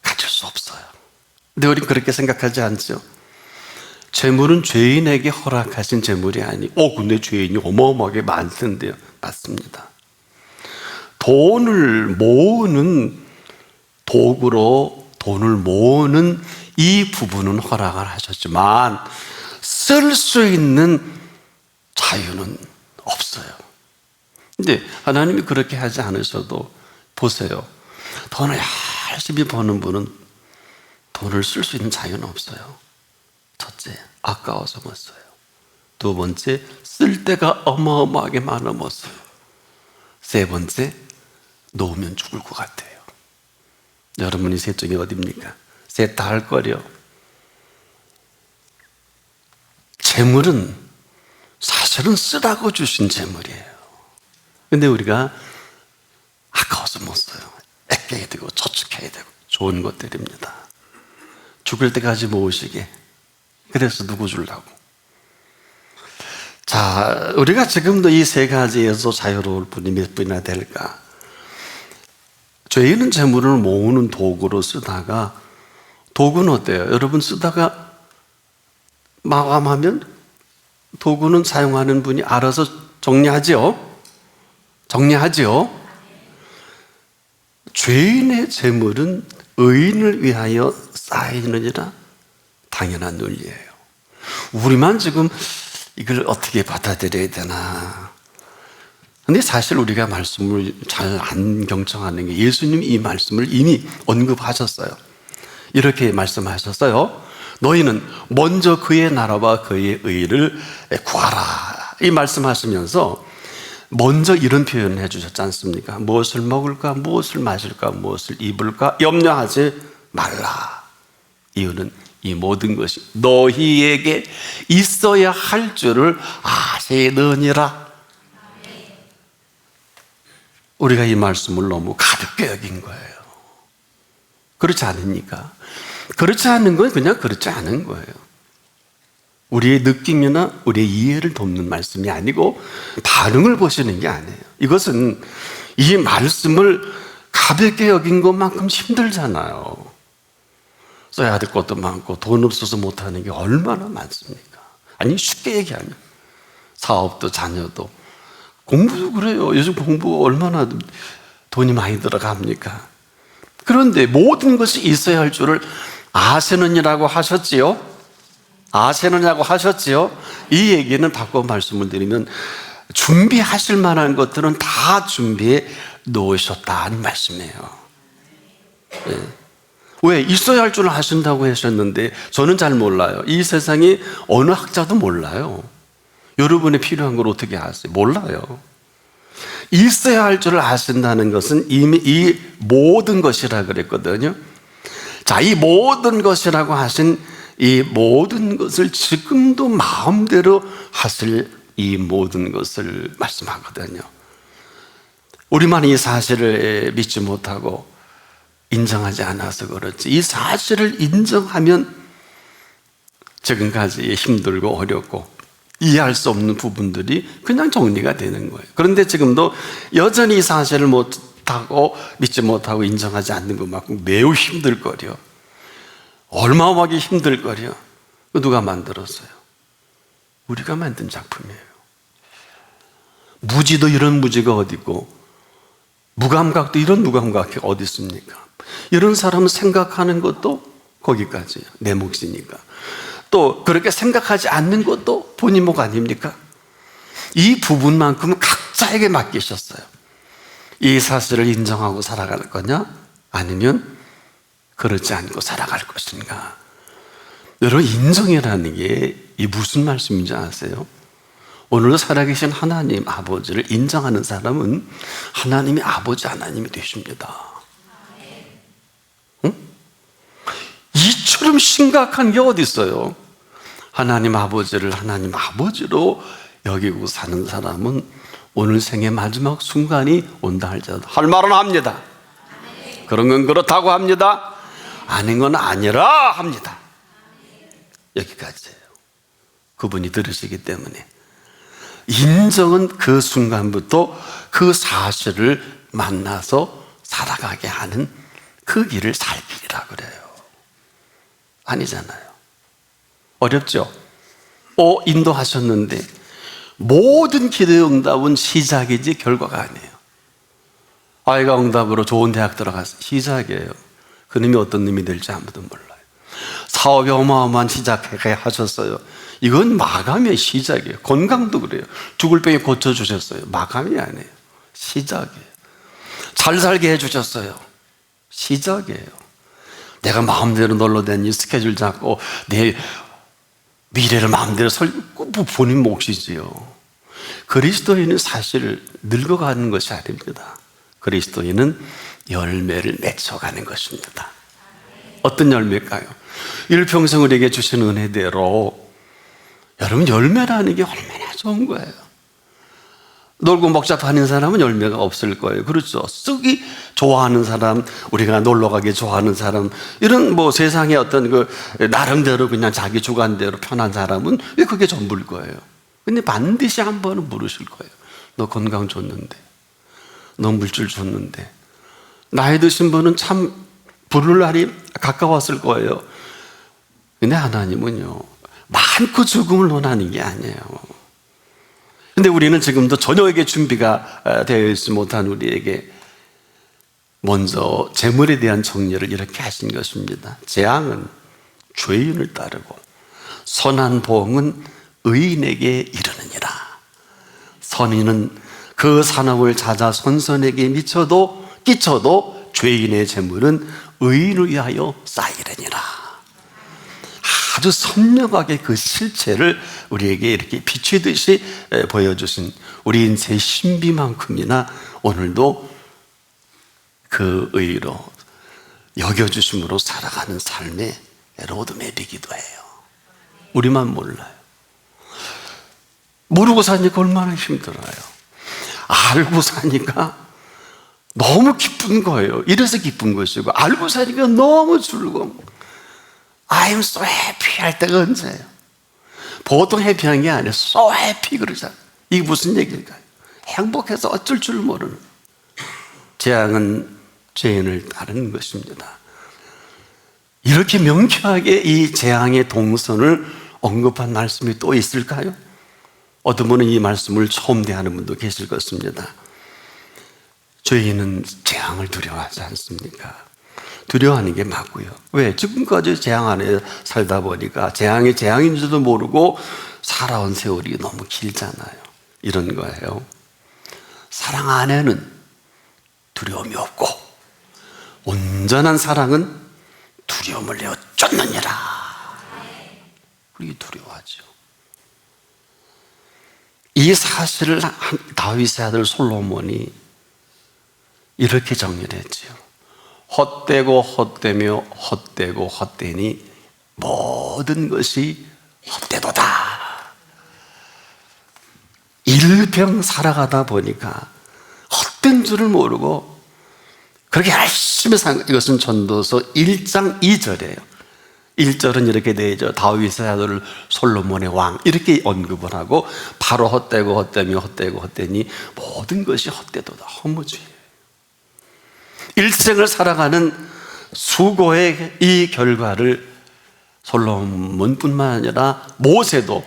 가질 수 없어요. 근데 우리는 그렇게 생각하지 않죠. 재물은 죄인에게 허락하신 재물이 아니고 근데 죄인이 어마어마하게 많던데요. 맞습니다. 돈을 모으는 도구로 돈을 모으는 이 부분은 허락을 하셨지만 쓸 수 있는 자유는 없어요. 근데 하나님이 그렇게 하지 않으셔도 보세요. 돈을 열심히 버는 분은 돈을 쓸 수 있는 자유는 없어요. 첫째, 아까워서 못 써요. 두 번째, 쓸 데가 어마어마하게 많아 못 써요. 세 번째, 놓으면 죽을 것 같아요. 여러분이 셋 중에 어디입니까? 셋 다 할 거려. 재물은 사실은 쓰라고 주신 재물이에요. 근데 우리가 아까워서 못 써요. 아껴야 되고 저축해야 되고 좋은 것들입니다. 죽을 때까지 모으시게. 그래서 누구 주려고? 자, 우리가 지금도 이 세 가지에서 자유로울 분이 몇 분이나 될까? 죄인은 재물을 모으는 도구로 쓰다가, 도구는 어때요? 여러분 쓰다가 마감하면 도구는 사용하는 분이 알아서 정리하죠? 죄인의 재물은 의인을 위하여 쌓이느니라 당연한 논리예요. 우리만 지금 이걸 어떻게 받아들여야 되나? 근데 사실 우리가 말씀을 잘 안 경청하는 게, 예수님이 이 말씀을 이미 언급하셨어요. 이렇게 말씀하셨어요. 너희는 먼저 그의 나라와 그의 의를 구하라. 이 말씀하시면서 먼저 이런 표현을 해주셨지 않습니까? 무엇을 먹을까, 무엇을 마실까, 무엇을 입을까 염려하지 말라. 이유는 이 모든 것이 너희에게 있어야 할 줄을 아시느니라. 우리가 이 말씀을 너무 가볍게 여긴 거예요. 그렇지 않습니까? 그렇지 않은 건 그냥 그렇지 않은 거예요. 우리의 느낌이나 우리의 이해를 돕는 말씀이 아니고 반응을 보시는 게 아니에요. 이것은 이 말씀을 가볍게 여긴 것만큼 힘들잖아요. 써야 될 것도 많고 돈 없어서 못하는 게 얼마나 많습니까? 아니, 쉽게 얘기하면 사업도 자녀도 공부도 그래요. 요즘 공부 얼마나 돈이 많이 들어갑니까? 그런데 모든 것이 있어야 할 줄을 아시느냐고 하셨지요? 아시느냐고 하셨지요? 이 얘기는 바꿔 말씀을 드리면 준비하실 만한 것들은 다 준비해 놓으셨다는 말씀이에요. 네. 왜? 있어야 할 줄을 아신다고 하셨는데 저는 잘 몰라요. 이 세상에 어느 학자도 몰라요. 여러분이 필요한 걸 어떻게 아세요? 몰라요. 있어야 할 줄을 아신다는 것은 이미 이 모든 것이라 그랬거든요. 자, 이 모든 것이라고 하신 이 모든 것을 지금도 마음대로 하실 이 모든 것을 말씀하거든요. 우리만 이 사실을 믿지 못하고 인정하지 않아서 그렇지, 이 사실을 인정하면 지금까지 힘들고 어렵고 이해할 수 없는 부분들이 그냥 정리가 되는 거예요. 그런데 지금도 여전히 이 사실을 못하고 믿지 못하고 인정하지 않는 것만큼 매우 힘들거려. 어마어마하게 힘들거려. 누가 만들었어요? 우리가 만든 작품이에요. 무지도 이런 무지가 어디 있고 무감각도 이런 무감각이 어디 있습니까? 이런 사람은 생각하는 것도 거기까지예요. 내 몫이니까. 또 그렇게 생각하지 않는 것도 본인 몫 아닙니까? 이 부분만큼은 각자에게 맡기셨어요. 이 사실을 인정하고 살아갈 거냐? 아니면 그렇지 않고 살아갈 것인가? 여러분, 인정이라는 게 이 무슨 말씀인지 아세요? 오늘도 살아계신 하나님 아버지를 인정하는 사람은 하나님이 아버지 하나님이 되십니다. 응? 이처럼 심각한 게 어디 있어요? 하나님 아버지를 하나님 아버지로 여기고 사는 사람은 오늘 생의 마지막 순간이 온다 할지라도 할 말은 합니다. 그런 건 그렇다고 합니다. 아닌 건 아니라 합니다. 여기까지예요. 그분이 들으시기 때문에 인정은 그 순간부터 그 사실을 만나서 살아가게 하는 그 길을 살 길이라 그래요. 아니잖아요. 어렵죠? 인도하셨는데 모든 기도의 응답은 시작이지 결과가 아니에요. 아이가 응답으로 좋은 대학 들어가서 시작이에요. 그 놈이 어떤 놈이 될지 아무도 몰라요. 사업이 어마어마한 시작하게 하셨어요. 이건 마감의 시작이에요. 건강도 그래요. 죽을 병에 고쳐주셨어요. 마감이 아니에요. 시작이에요. 잘 살게 해주셨어요. 시작이에요. 내가 마음대로 놀러 다니 스케줄 잡고 내 미래를 마음대로 본인 몫이지요. 그리스도인은 사실 늙어가는 것이 아닙니다. 그리스도인은 열매를 맺어가는 것입니다. 어떤 열매일까요? 일평생 우리에게 주신 은혜대로 여러분, 열매라는 게 얼마나 좋은 거예요. 놀고 먹자 파는 사람은 열매가 없을 거예요. 그렇죠? 쓰기 좋아하는 사람, 우리가 놀러 가기 좋아하는 사람, 이런 세상에 어떤 나름대로 그냥 자기 주관대로 편한 사람은 왜 그게 전부일 거예요? 근데 반드시 한 번은 물으실 거예요. 너 건강 줬는데, 너 물질 줬는데. 나이 드신 분은 참 부를 날이 가까웠을 거예요. 근데 하나님은요, 많고 죽음을 원하는 게 아니에요. 근데 우리는 지금도 저녁에 준비가 되어 있지 못한 우리에게 먼저 재물에 대한 정리를 이렇게 하신 것입니다. 재앙은 죄인을 따르고 선한 보응은 의인에게 이르느니라. 선인은 그 산업을 찾아 선선에게 끼쳐도 죄인의 재물은 의인을 위하여 쌓이느니라. 아주 선명하게 그 실체를 우리에게 이렇게 비추듯이 보여주신 우리 인생의 신비만큼이나 오늘도 그 의로 여겨주심으로 살아가는 삶의 로드맵이기도 해요. 우리만 몰라요. 모르고 사니까 얼마나 힘들어요. 알고 사니까 너무 기쁜 거예요. 이래서 기쁜 것이고, 알고 사니까 너무 즐거워. I'm so happy 할 때가 언제예요? 보통 해피한 게 아니에요. So happy 그러잖아요. 이게 무슨 얘기일까요? 행복해서 어쩔 줄 모르는. 재앙은 죄인을 따르는 것입니다. 이렇게 명쾌하게 이 재앙의 동선을 언급한 말씀이 또 있을까요? 어떤 분은 이 말씀을 처음 대하는 분도 계실 것입니다. 죄인은 재앙을 두려워하지 않습니까? 두려워하는 게 맞고요. 왜? 지금까지 재앙 안에 살다 보니까 재앙이 재앙인 줄도 모르고 살아온 세월이 너무 길잖아요. 이런 거예요. 사랑 안에는 두려움이 없고 온전한 사랑은 두려움을 내어 쫓느니라. 그게 두려워하죠. 이 사실을 다윗의 아들 솔로몬이 이렇게 정리를 했지요. 헛되고 헛되며 헛되고 헛되니 모든 것이 헛되도다. 일병 살아가다 보니까 헛된 줄을 모르고 그렇게 열심히 산, 이것은 전도서 1장 2절이에요. 1절은 이렇게 되어 있죠. 다윗의 아들 솔로몬의 왕, 이렇게 언급을 하고 바로 헛되고 헛되며 헛되고 헛되니 모든 것이 헛되도다. 허무주의예요. 일생을 살아가는 수고의 이 결과를 솔로몬뿐만 아니라 모세도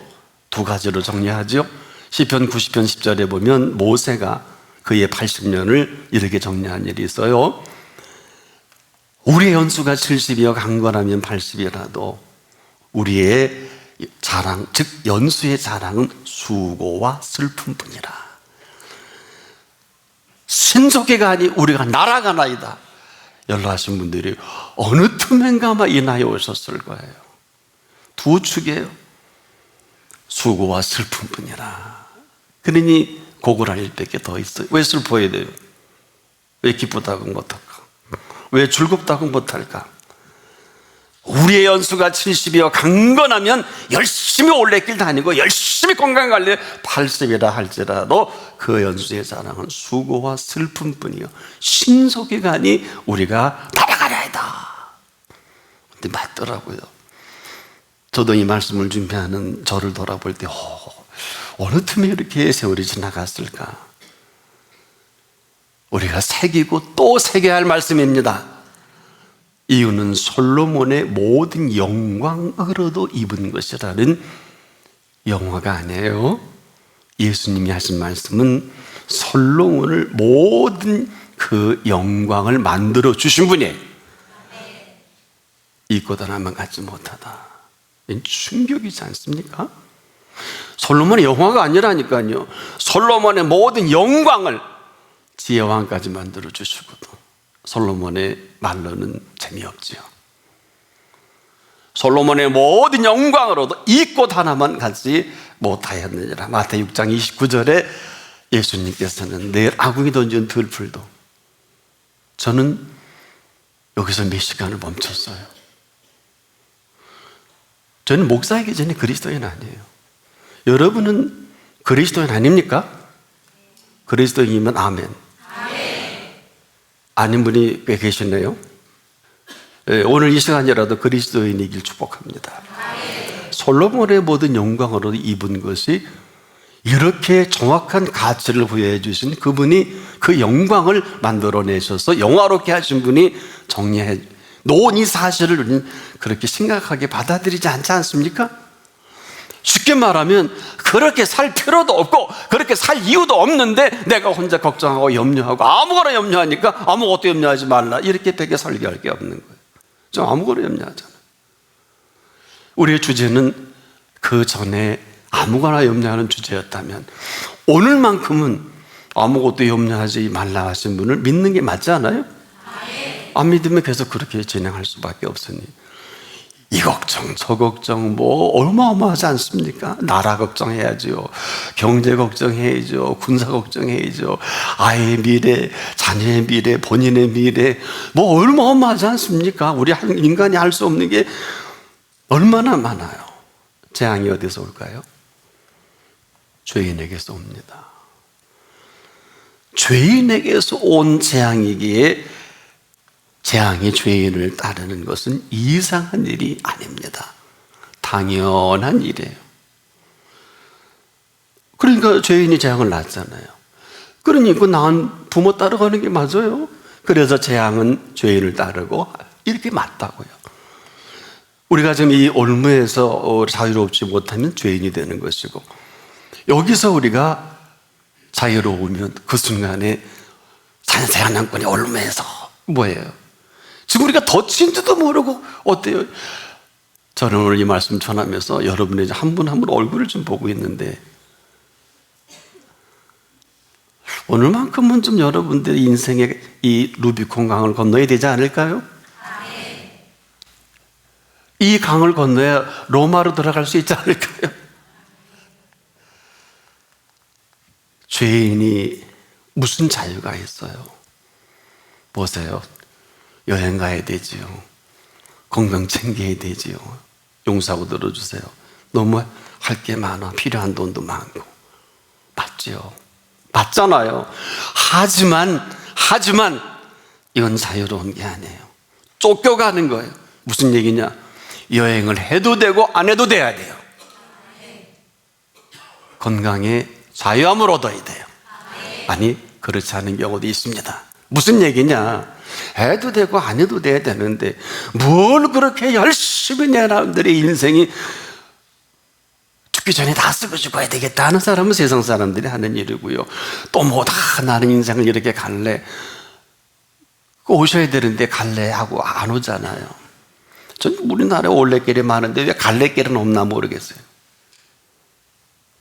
두 가지로 정리하죠. 시편 90편 10절에 보면 모세가 그의 80년을 이렇게 정리한 일이 있어요. 우리의 연수가 70이여 강건하면 80이라도 우리의 자랑, 즉 연수의 자랑은 수고와 슬픔뿐이라. 신속해가 아니 우리가 날아가나이다. 연로하신 분들이 어느 틈엔가마 이 나이에 오셨을 거예요. 두 축이에요. 수고와 슬픔뿐이라. 그러니 고골할 일밖에 더 있어요. 왜 슬퍼야 돼요? 왜 기쁘다고 못할까? 왜 즐겁다고 못할까? 우리의 연수가 70이여 강건하면 열심히 올레길 다니고 열심히 건강관리 80이라 할지라도 그 연수의 자랑은 수고와 슬픔뿐이요 신속이가 아니 우리가 날아가려이다. 근데 맞더라고요. 저도 이 말씀을 준비하는 저를 돌아볼 때 어느 틈에 이렇게 세월이 지나갔을까? 우리가 새기고 또 새겨야 할 말씀입니다. 이유는 솔로몬의 모든 영광으로도 입은 것이라는 영화가 아니에요. 예수님이 하신 말씀은 솔로몬을 모든 그 영광을 만들어 주신 분이에요. 이것 하나만 갖지 못하다. 충격이지 않습니까? 솔로몬의 영화가 아니라니까요. 솔로몬의 모든 영광을 지혜왕까지 만들어 주시거든. 솔로몬의 말로는 재미없지요. 솔로몬의 모든 영광으로도 이 꽃 하나만 갖지 못하였느니라. 마태복음 6장 29절에 예수님께서는 내일 아궁이 던진 들풀도, 저는 여기서 몇 시간을 멈췄어요. 저는 목사이기 전에 그리스도인 아니에요. 여러분은 그리스도인 아닙니까? 그리스도인이면 아멘. 아닌 분이 꽤 계시네요. 오늘 이 시간이라도 그리스도인이길 축복합니다. 솔로몬의 모든 영광으로 입은 것이 이렇게 정확한 가치를 부여해 주신 그분이 그 영광을 만들어내셔서 영화롭게 하신 분이 정리해 놓은 이 사실을 우리는 그렇게 심각하게 받아들이지 않지 않습니까? 쉽게 말하면 그렇게 살 필요도 없고 그렇게 살 이유도 없는데 내가 혼자 걱정하고 염려하고 아무거나 염려하니까 아무것도 염려하지 말라, 이렇게 되게 설교할 게 없는 거예요. 좀 아무거나 염려하잖아요. 우리의 주제는 그 전에 아무거나 염려하는 주제였다면 오늘만큼은 아무것도 염려하지 말라 하신 분을 믿는 게 맞지 않아요? 안 믿으면 계속 그렇게 진행할 수밖에 없으니 이 걱정 저 걱정 뭐 어마어마하지 않습니까? 나라 걱정해야죠, 경제 걱정해야죠, 군사 걱정해야죠, 아이의 미래, 자녀의 미래, 본인의 미래, 뭐 어마어마하지 않습니까? 우리 인간이 할 수 없는 게 얼마나 많아요. 재앙이 어디서 올까요? 죄인에게서 옵니다. 죄인에게서 온 재앙이기에 재앙이 죄인을 따르는 것은 이상한 일이 아닙니다. 당연한 일이에요. 그러니까 죄인이 재앙을 낳잖아요. 그러니 그 낳은 부모 따라가는 게 맞아요. 그래서 재앙은 죄인을 따르고 이렇게 맞다고요. 우리가 지금 이 올무에서 자유롭지 못하면 죄인이 되는 것이고, 여기서 우리가 자유로우면 그 순간에 사냥꾼이 올무에서 뭐예요? 지금 우리가 덧친지도 모르고 어때요? 저는 오늘 이 말씀 전하면서 여러분의 한 분 한 분 얼굴을 좀 보고 있는데 오늘만큼은 좀 여러분들의 인생의 이 루비콘 강을 건너야 되지 않을까요? 이 강을 건너야 로마로 들어갈 수 있지 않을까요? 죄인이 무슨 자유가 있어요? 보세요. 여행 가야 되지요. 건강 챙겨야 되지요. 용서하고 들어주세요. 너무 할 게 많아. 필요한 돈도 많고. 맞지요. 맞잖아요. 하지만 이건 자유로운 게 아니에요. 쫓겨가는 거예요. 무슨 얘기냐? 여행을 해도 되고 안 해도 돼야 돼요. 건강에 자유함을 얻어야 돼요. 아니, 그렇지 않은 경우도 있습니다. 무슨 얘기냐? 해도 되고 안 해도 돼야 되는데 뭘 그렇게 열심히 내 사람들의 인생이 죽기 전에 다 쓰고 죽어야 되겠다 하는 사람은 세상 사람들이 하는 일이고요. 또 뭐다 나는 인생을 이렇게 갈래, 오셔야 되는데 갈래 하고 안 오잖아요. 전 우리나라에 올레길이 많은데 왜 갈래길은 없나 모르겠어요.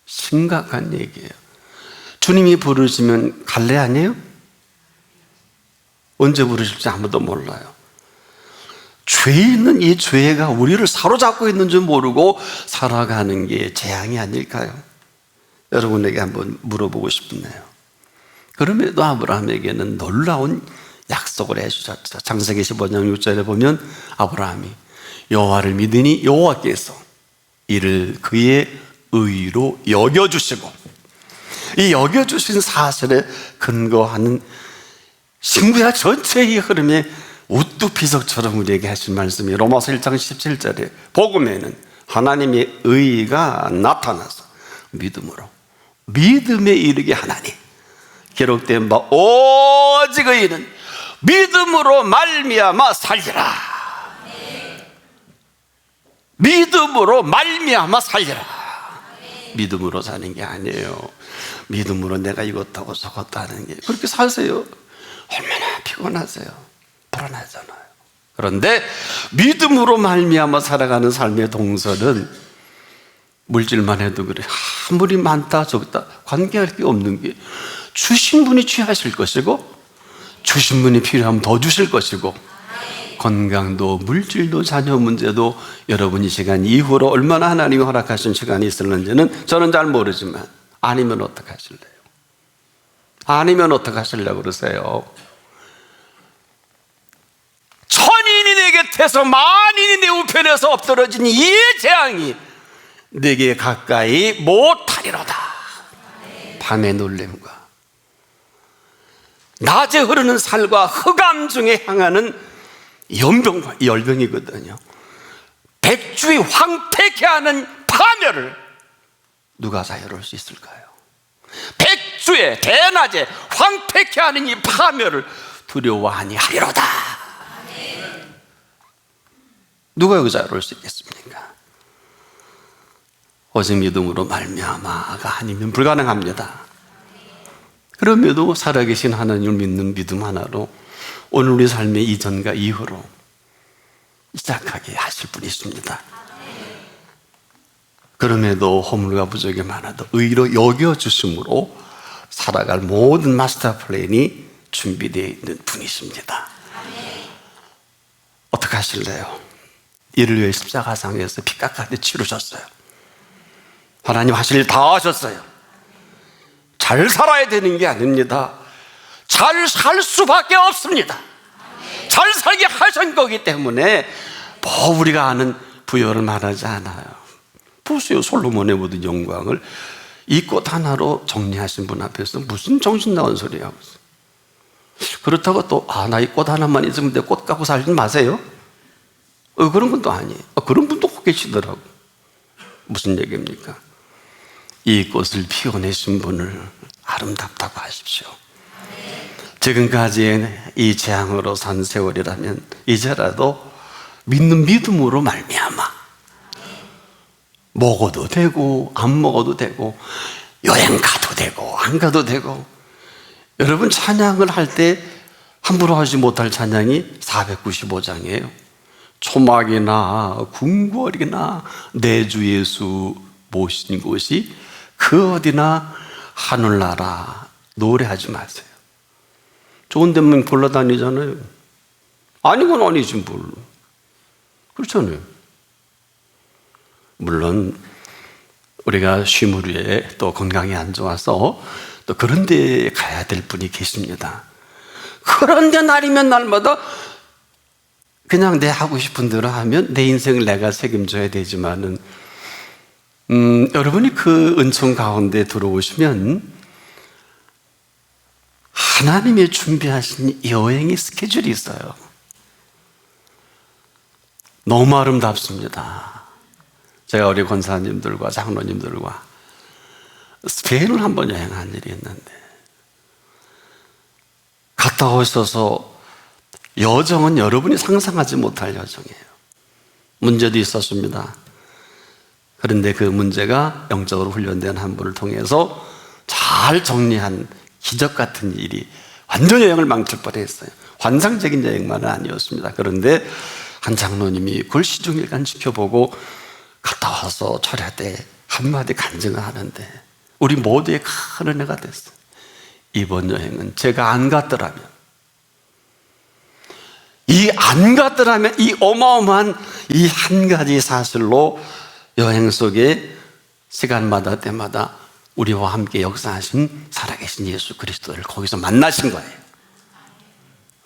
심각한 얘기예요. 주님이 부르시면 갈래 아니에요? 언제 부르실지 아무도 몰라요. 죄는 이 죄가 우리를 사로잡고 있는 줄 모르고 살아가는 게 재앙이 아닐까요? 여러분에게 한번 물어보고 싶네요. 그럼에도 아브라함에게는 놀라운 약속을 해주셨죠. 창세기 15장 6절에 보면 아브라함이 여호와를 믿으니 여호와께서 이를 그의 의로 여겨주시고, 이 여겨주신 사실에 근거하는 신구약 전체의 흐름에 우뚝 비석처럼 우리에게 하신 말씀이 로마서 1장 17절에 복음에는 하나님의 의가 나타나서 믿음에 이르게 하나니 기록된 바 오직 의인은 믿음으로 말미암아 살리라. 믿음으로 말미암아 살리라. 믿음으로 사는 게 아니에요. 믿음으로 내가 이것하고 저것도 하는 게, 그렇게 사세요. 얼마나 피곤하세요. 불안하잖아요. 그런데 믿음으로 말미암아 살아가는 삶의 동설은 물질만 해도 그래. 아무리 많다 적다 관계할 게 없는 게, 주신 분이 취하실 것이고 주신 분이 필요하면 더 주실 것이고, 건강도 물질도 자녀 문제도 여러분 이 시간 이후로 얼마나 하나님이 허락하신 시간이 있을는지는 저는 잘 모르지만, 아니면 어떡하실래요? 아니면 어떡하시려고 그러세요? 천인이 내 곁에서 만인이 내 우편에서 엎드러진 이 재앙이 내게 가까이 못하리로다. 밤의 놀림과 낮에 흐르는 살과 흑암 중에 향하는 열병이거든요. 백주의 황폐케 하는 파멸을 누가 자유로울 수 있을까요? 백주에 대낮에 황폐케 하는 이 파멸을 두려워 아니하리로다. 누가 여기서 알을 수 있겠습니까? 오직 믿음으로 말미암아가 아니면 불가능합니다. 그럼에도 살아계신 하나님을 믿는 믿음 하나로 오늘 우리 삶의 이전과 이후로 시작하게 하실 분이 있습니다. 그럼에도 허물과 부족이 많아도 의로 여겨주심으로 살아갈 모든 마스터 플랜이 준비되어 있는 분이십니다. 어떻게 하실래요? 이를 위해 십자가상에서 피 깎아대 치르셨어요. 하나님 하실 일 다 하셨어요. 잘 살아야 되는 게 아닙니다. 잘 살 수밖에 없습니다. 잘 살게 하신 거기 때문에 뭐 우리가 아는 부여를 말하지 않아요. 보세요, 솔로몬의 모든 영광을 이 꽃 하나로 정리하신 분 앞에서 무슨 정신 나온 소리 하고 있어요. 그렇다고 또 나 이 꽃 하나만 있으면 내 꽃 갖고 살지 마세요. 그런 건 또 아니에요. 그런 분도 혹 계시더라고. 무슨 얘기입니까? 이 꽃을 피워내신 분을 아름답다고 하십시오. 지금까지의 이 재앙으로 산 세월이라면 이제라도 믿는 믿음으로 말미암아 먹어도 되고 안 먹어도 되고 여행 가도 되고 안 가도 되고. 여러분, 찬양을 할 때 함부로 하지 못할 찬양이 495장이에요 초막이나 궁궐이나 내 주 예수 모신 곳이 그 어디나 하늘나라. 노래하지 마세요. 좋은 데만 굴러다니잖아요. 아니건 아니지 뭘. 그렇잖아요. 물론 우리가 쉼을 위해 또 건강이 안 좋아서 또 그런 데 가야 될 분이 계십니다. 그런데 날이면 날마다 그냥 내 하고 싶은 대로 하면 내 인생을 내가 책임져야 되지만은 여러분이 그 은총 가운데 들어오시면 하나님의 준비하신 여행의 스케줄이 있어요. 너무 아름답습니다. 제가 우리 권사님들과 장로님들과 스페인을 한번 여행한 일이 있는데 갔다 오셔서 여정은 여러분이 상상하지 못할 여정이에요. 문제도 있었습니다. 그런데 그 문제가 영적으로 훈련된 한 분을 통해서 잘 정리한 기적 같은 일이 완전 여행을 망칠 뻔했어요. 환상적인 여행만은 아니었습니다. 그런데 한 장로님이 그걸 시종일관 지켜보고 갔다 와서 철야 때 한마디 간증을 하는데 우리 모두의 큰 은혜가 됐어요. 이번 여행은 제가 안 갔더라면, 이 어마어마한 이 한 가지 사실로 여행 속에 시간마다 때마다 우리와 함께 역사하신 살아계신 예수 그리스도를 거기서 만나신 거예요.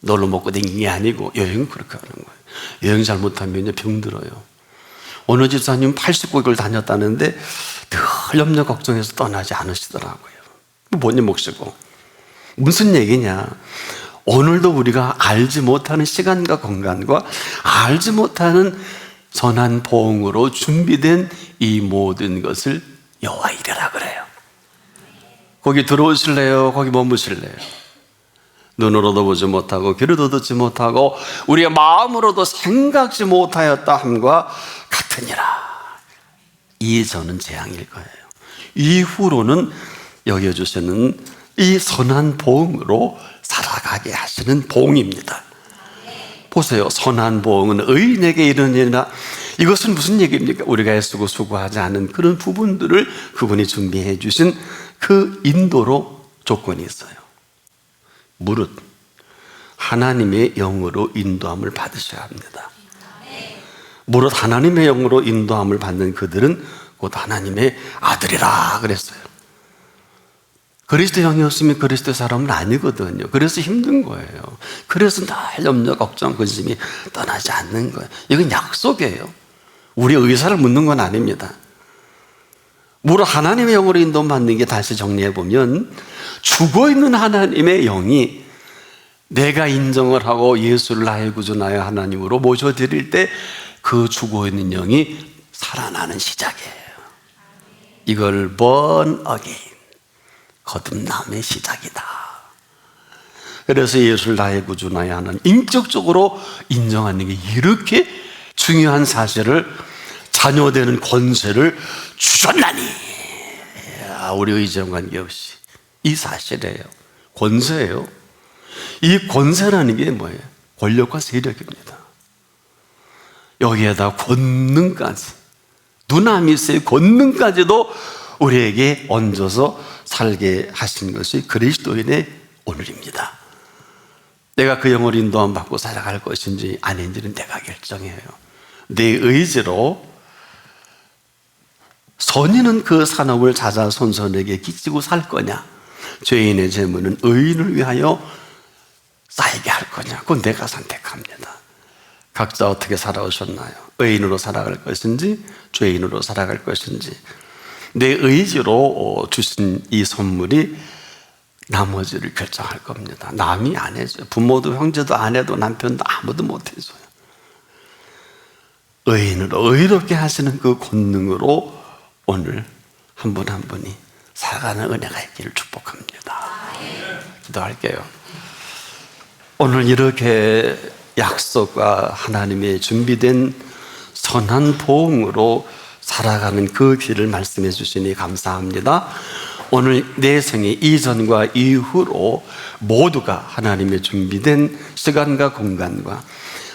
놀러 먹고 댕긴 게 아니고 여행은 그렇게 하는 거예요. 여행 잘못하면 병들어요. 어느 집사님 89개월 다녔다는데 늘 염려 걱정해서 떠나지 않으시더라고요. 뭐니 몫이고. 무슨 얘기냐? 오늘도 우리가 알지 못하는 시간과 공간과 알지 못하는 선한 보응으로 준비된 이 모든 것을 여호와 이르라 그래요. 거기 들어오실래요? 거기 머무실래요? 눈으로도 보지 못하고 귀로도 듣지 못하고 우리의 마음으로도 생각지 못하였다 함과 같으니라. 이 저는 재앙일 거예요. 이후로는 여겨주시는 이 선한 보응으로 살아가게 하시는 보응입니다. 보세요. 선한 보응은 의인에게 이르니라. 이것은 무슨 얘기입니까? 우리가 애쓰고 수고하지 않은 그런 부분들을 그분이 준비해 주신 그 인도로 조건이 있어요. 무릇 하나님의 영으로 인도함을 받으셔야 합니다. 무릇 하나님의 영으로 인도함을 받는 그들은 곧 하나님의 아들이라 그랬어요. 그리스도 영이었으면 그리스도 사람은 아니거든요. 그래서 힘든 거예요. 그래서 늘 염려, 걱정, 근심이 떠나지 않는 거예요. 이건 약속이에요. 우리의 의사를 묻는 건 아닙니다. 무릇 하나님의 영으로 인도받는 게 다시 정리해보면 죽어있는 하나님의 영이 내가 인정을 하고 예수를 나의 구주 나의 하나님으로 모셔드릴 때 그 죽어있는 영이 살아나는 시작이에요. 이걸 born again, 거듭남의 시작이다. 그래서 예수를 나의 구주 나의 하나님 인격적으로 인정하는 게 이렇게 중요한 사실을, 자녀되는 권세를 주셨나니, 우리 의지와 관계없이 이 사실이에요. 권세예요. 이 권세라는 게 뭐예요? 권력과 세력입니다. 여기에다 권능까지, 두나미스의 권능까지도 우리에게 얹어서 살게 하신 것이 그리스도인의 오늘입니다. 내가 그 영을 인도함 받고 살아갈 것인지 아닌지는 내가 결정해요. 내 의지로 선인은 그 산업을 자자손손에게 끼치고 살 거냐, 죄인의 재물은 의인을 위하여 쌓이게 할 거냐, 그건 내가 선택합니다. 각자 어떻게 살아오셨나요? 의인으로 살아갈 것인지 죄인으로 살아갈 것인지, 내 의지로 주신 이 선물이 나머지를 결정할 겁니다. 남이 안 해줘요. 부모도 형제도 아내도 남편도 아무도 못 해줘요. 의인으로 의롭게 하시는 그 권능으로 오늘 한 분 한 분이 살아가는 은혜가 있기를 축복합니다. 기도할게요. 오늘 이렇게 약속과 하나님의 준비된 선한 보응으로 살아가는 그 길을 말씀해 주시니 감사합니다. 오늘 내 생의 이전과 이후로 모두가 하나님의 준비된 시간과 공간과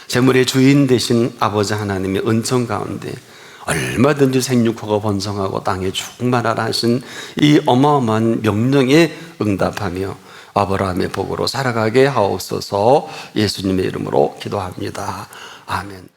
재물의 주인 되신 아버지 하나님의 은총 가운데 얼마든지 생육하고 번성하고 땅에 충만하라 하신 이 어마어마한 명령에 응답하며 아브라함의 복으로 살아가게 하옵소서. 예수님의 이름으로 기도합니다. 아멘.